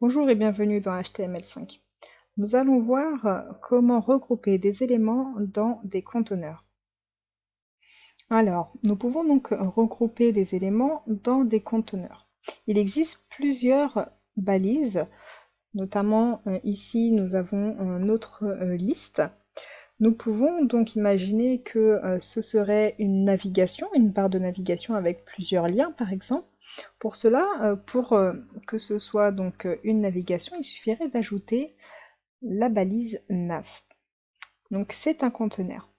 Bonjour et bienvenue dans HTML5. Nous allons voir comment regrouper des éléments dans des conteneurs. Alors, nous pouvons donc regrouper des éléments dans des conteneurs. Il existe plusieurs balises, notamment ici nous avons notre liste. Nous pouvons donc imaginer que ce serait une navigation, une barre de navigation avec plusieurs liens par exemple. Pour cela, pour que ce soit donc une navigation, il suffirait d'ajouter la balise nav. Donc c'est un conteneur.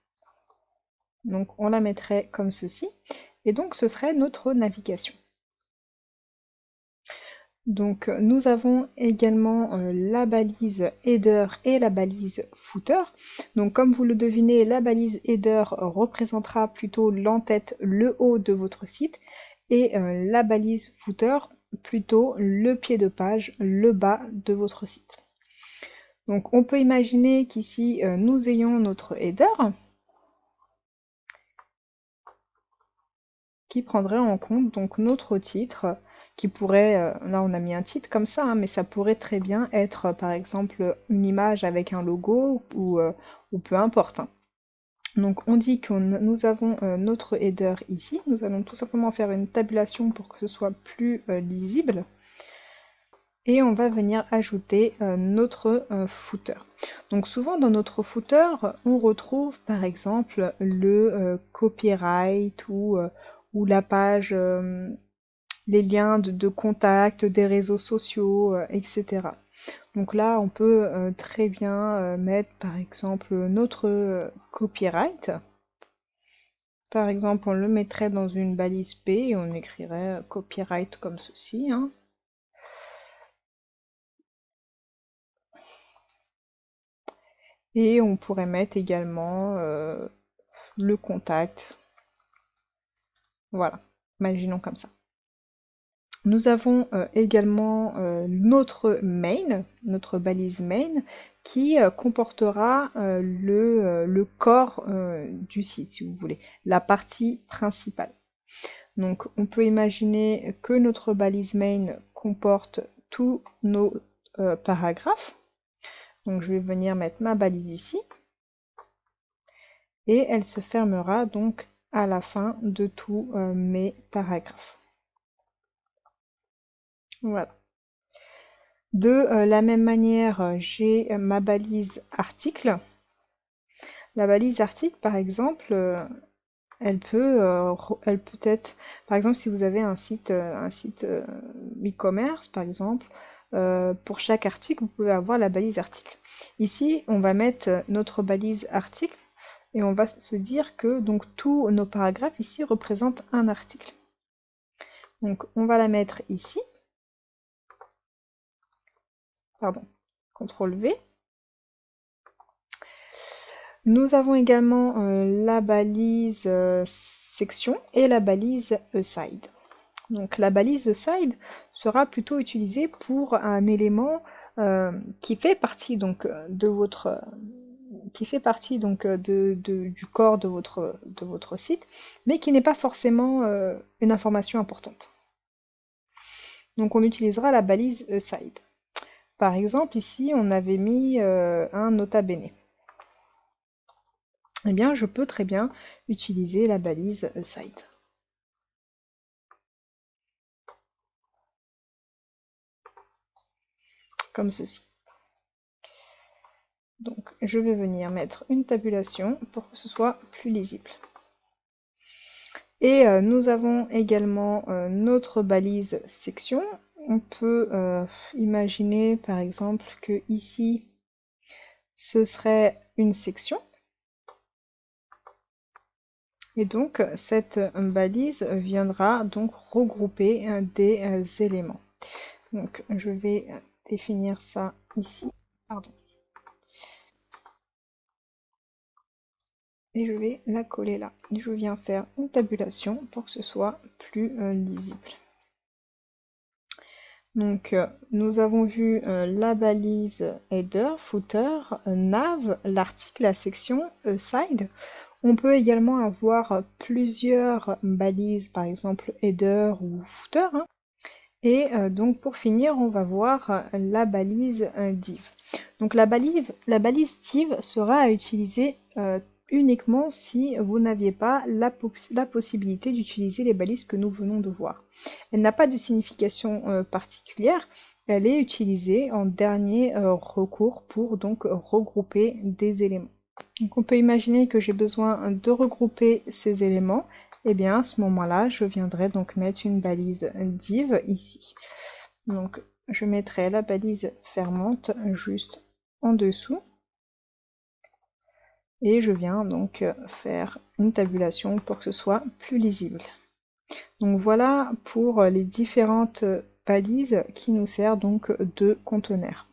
Donc on la mettrait comme ceci, et donc ce serait notre navigation. Donc nous avons également la balise header et la balise footer. Donc comme vous le devinez, la balise header représentera plutôt l'entête, le haut de votre site, et la balise footer plutôt le pied de page, le bas de votre site. Donc on peut imaginer qu'ici nous ayons notre header qui prendrait en compte donc notre titre qui pourrait, là on a mis un titre comme ça, hein, mais ça pourrait très bien être par exemple une image avec un logo ou peu importe, hein. Donc on dit que nous avons notre header ici, nous allons tout simplement faire une tabulation pour que ce soit plus lisible. Et on va venir ajouter notre footer. Donc souvent dans notre footer, on retrouve par exemple le copyright ou la page, les liens de contact, des réseaux sociaux, etc. Donc là, on peut très bien mettre par exemple notre copyright. Par exemple, on le mettrait dans une balise P et on écrirait copyright comme ceci, hein. Et on pourrait mettre également le contact. Voilà, imaginons comme ça. Nous avons également notre main, notre balise main, qui comportera le corps du site, si vous voulez, la partie principale. Donc on peut imaginer que notre balise main comporte tous nos paragraphes. Donc je vais venir mettre ma balise ici. Et elle se fermera donc à la fin de tous mes paragraphes. Voilà. De la même manière, j'ai ma balise article. La balise article, par exemple, elle peut être, par exemple, si vous avez un site e-commerce, par exemple, pour chaque article, vous pouvez avoir la balise article. Ici, on va mettre notre balise article et on va se dire que donc tous nos paragraphes ici représentent un article. Donc on va la mettre ici. Pardon, CTRL V. Nous avons également la balise section et la balise aside. Donc la balise aside sera plutôt utilisée pour un élément qui fait partie donc de votre du corps de votre site, mais qui n'est pas forcément une information importante. Donc on utilisera la balise aside. Par exemple, ici, on avait mis un nota bene. Eh bien, je peux très bien utiliser la balise aside. Comme ceci. Donc, je vais venir mettre une tabulation pour que ce soit plus lisible. Et nous avons également notre balise section. On peut imaginer par exemple que ici, ce serait une section. Et donc cette balise viendra donc regrouper des éléments. Donc je vais définir ça ici. Pardon. Et je vais la coller là. Je viens faire une tabulation pour que ce soit plus lisible. Donc nous avons vu la balise header, footer, nav, l'article, la section, aside. On peut également avoir plusieurs balises, par exemple header ou footer, hein. Et donc pour finir, on va voir la balise div. Donc la balise div sera à utiliser uniquement si vous n'aviez pas la possibilité d'utiliser les balises que nous venons de voir. Elle n'a pas de signification particulière, elle est utilisée en dernier recours pour donc regrouper des éléments. Donc on peut imaginer que j'ai besoin de regrouper ces éléments. Et bien à ce moment-là, je viendrai donc mettre une balise div ici. Donc je mettrai la balise fermante juste en dessous. Et je viens donc faire une tabulation pour que ce soit plus lisible. Donc voilà pour les différentes balises qui nous servent donc de conteneurs.